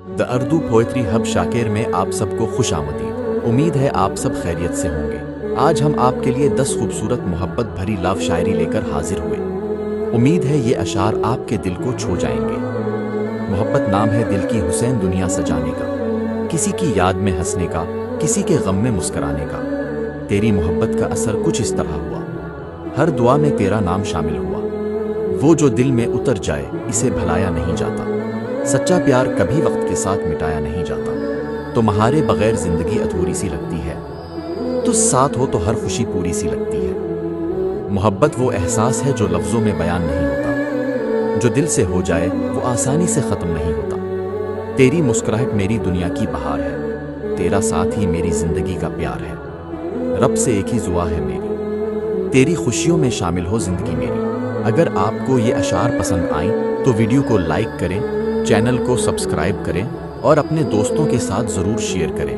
The Urdu poetry hub Shakir में आप सबको खुश आमदीद। उम्मीद है आप सब खैरियत से होंगे। आज हम आपके लिए 10 खूबसूरत मोहब्बत भरी लव शायरी लेकर हाजिर हुए। उम्मीद है ये अशार आपके दिल को छू जाएंगे। मोहब्बत नाम है दिल की हुसैन दुनिया सजाने का, किसी की याद में हंसने का, किसी के गम में मुस्कराने का। तेरी मोहब्बत का असर कुछ इस तरह हुआ, हर दुआ में तेरा नाम शामिल हुआ। वो जो दिल में उतर जाए इसे भुलाया नहीं जाता, सच्चा प्यार कभी वक्त के साथ मिटाया नहीं जाता। तुम्हारे बगैर जिंदगी अधूरी सी लगती है, तुझ साथ हो तो हर खुशी पूरी सी लगती है। मोहब्बत वो एहसास है जो लफ्ज़ों में बयान नहीं होता, जो दिल से हो जाए वो आसानी से ख़त्म नहीं होता। तेरी मुस्कुराहट मेरी दुनिया की बहार है, तेरा साथ ही मेरी ज़िंदगी का प्यार है। रब से एक ही दुआ है मेरी, तेरी खुशियों में शामिल हो ज़िंदगी मेरी। अगर आपको ये अशार पसंद आए तो वीडियो को लाइक करें, चैनल को सब्सक्राइब करें और अपने दोस्तों के साथ ज़रूर शेयर करें।